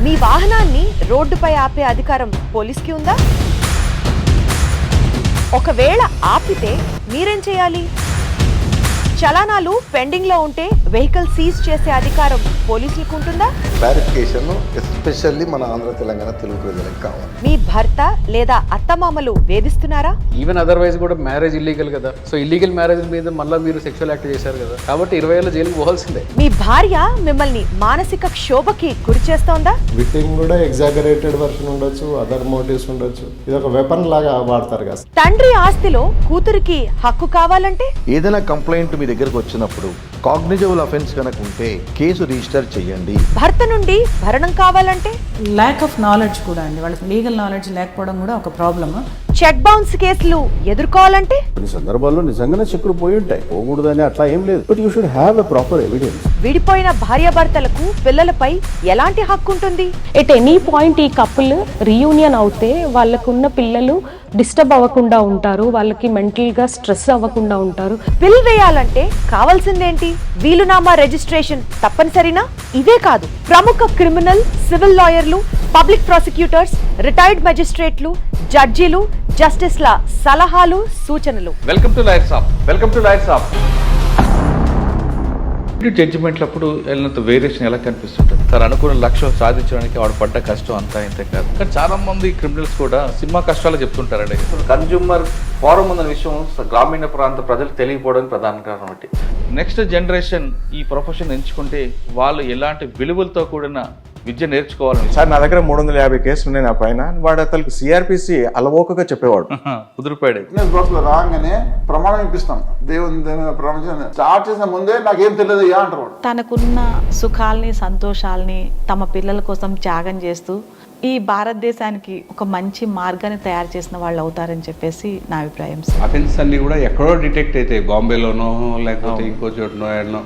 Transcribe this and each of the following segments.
మీ వాహనాన్ని రోడ్డుపై ఆపే అధికారం పోలీస్కి ఉందా? ఒకవేళ ఆపితే మీరేం చేయాలి? చలానాలు పెండింగ్ లో ఉంటే వెహికల్ సీజ్ చేసే అధికారం పోలీసులకు ఉంటుందా? క్లారిఫికేషన్ ఎస్పెషల్లీ మన ఆంధ్ర తెలంగాణ తెలుగు ప్రజలకు కావాలి. మీ భర్త లేదా అత్తమామలు వేధిస్తున్నారా? ఈవెన్ అదర్వైజ్ కూడా మ్యారేజ్ ఇల్లీగల్ కదా. సో ఇల్లీగల్ మ్యారేజ్ మీద మళ్ళీ మీరు సెక్షువల్ యాక్ట్ చేశారు కదా, కాబట్టి 20 ఏళ్ళ జైలుకి పోవాల్సిందే. మీ భార్య మిమ్మల్ని మానసిక క్షోభకి గురి చేస్తోందా? విక్టిమ్ కూడా ఎగ్జాగరేటెడ్ వర్షన్ ఉండొచ్చు, అదర్ మోటివ్స్ ఉండొచ్చు. ఇది ఒక వెపన్ లాగా వాడతారు కదా. తండ్రి ఆస్తిలో కూతురికి హక్కు కావాలంటే? ఏదైనా కంప్లైంట్ మీ దగ్గరకు వచ్చినప్పుడు కాగ్నిజబుల్ అఫెన్స్ కనుక ఉంటే కేసు రిజిస్టర్ చేయండి. భర్త నుండి భరణం కావాలంటే? ల్యాక్ ఆఫ్ నాలెడ్జ్ కూడా అండి, వాళ్ళకి లీగల్ నాలెడ్జ్ లేకపోవడం కూడా ఒక ప్రాబ్లమ్. చెక్ బౌన్స్ కేసులు ఎదుర్కోవాలంటే? కొన్ని సందర్భాల్లో నిజంగానే చెక్కులు పోయి ఉంటాయి, పోకూడదని అట్లా ఏం లేదు. But you should have a proper evidence. విడిపోయిన భార్యాభర్తలకు పిల్లలపై ఎలాంటి హక్కు ఉంటుంది? ఎట్ ఎనీ పాయింట్ ఈ కపుల్ రీయూనియన్ అవుతే వాళ్ళకున్న పిల్లలు డిస్టర్బ్ అవ్వకుండా ఉంటారు, వాళ్ళకి మెంటల్ గా స్ట్రెస్ అవ్వకుండా ఉంటారు. బిల్ వేయాలంటే కావాల్సిందేంటి? వీలునామా రిజిస్ట్రేషన్ తప్పనిసరినా? ఇదే కాదు, ప్రముఖ క్రిమినల్, సివిల్ లాయర్లు, పబ్లిక్ ప్రాసిక్యూటర్స్, రిటైర్డ్ మెజిస్ట్రేట్లు, జడ్జీలు, జస్టిస్ల సలహాలు, సూచనలు. Welcome to lawyer Saab. జడ్జిమెంట్లప్పుడు వెళ్ళినంత వేరియేషన్ ఎలా కనిపిస్తుంటుంది? తను అనుకున్న లక్ష్యం సాధించడానికి వాడు పడ్డ కష్టం అంతా ఇంతే కాదు. కానీ చాలా మంది క్రిమినల్స్ కూడా సినిమా కష్టాలు చెప్తుంటారండి. కన్జ్యూమర్ ఫోరం ఉన్న విషయం గ్రామీణ ప్రాంత ప్రజలకు తెలియకపోవడానికి ప్రధాన కారణం. బట్టి నెక్స్ట్ జనరేషన్ ఈ ప్రొఫెషన్ ఎంచుకుంటే వాళ్ళు ఎలాంటి విలువలతో కూడిన విద్య నేర్చుకోవాలని. సార్, నా దగ్గర 350 కేసులు ఉన్నాయి నా పైన. వాడు అతనికి సిఆర్పిసి అలవోకగా చెప్పేవాడు. కుదిరిపోయాడు. రాగానే ప్రమాణం ఇప్పిస్తాం, దేవుని ప్రమాణం స్టార్ట్ చేసిన ముందే నాకేం తెలియదు అంటారు. తనకున్న సుఖాల్ని, సంతోషాల్ని తమ పిల్లల కోసం త్యాగం చేస్తూ ఈ భారతదేశానికి ఒక మంచి మార్గాన్ని తయారు చేసిన వాళ్ళు అవుతారని చెప్పేసి నా అభిప్రాయం. అఫెన్స్ అన్ని కూడా ఎక్కడో డిటెక్ట్ అవుతాయి, బాంబేలోనో లేకపోతే ఇంకో చోటనో ఎన్నో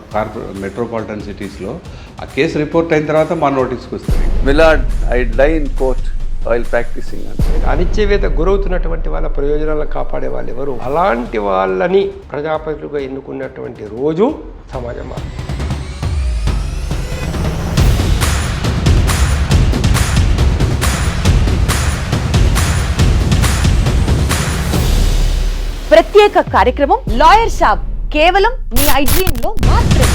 మెట్రోపాలిటన్ సిటీస్లో. ఆ కేసు రిపోర్ట్ అయిన తర్వాత మా నోటీస్కి వస్తుంది. Milord I die in court while practising. అణిచివేత గురవుతున్నటువంటి వాళ్ళ ప్రయోజనాలను కాపాడే వాళ్ళు ఎవరు? అలాంటి వాళ్ళని ప్రజాప్రతినిధులుగా ఎన్నుకున్నటువంటి రోజు సమాజం మారుతుంది. ప్రత్యేక కార్యక్రమం లాయర్ సాబ్ కేవలం మీ IGN లో మాత్రమే.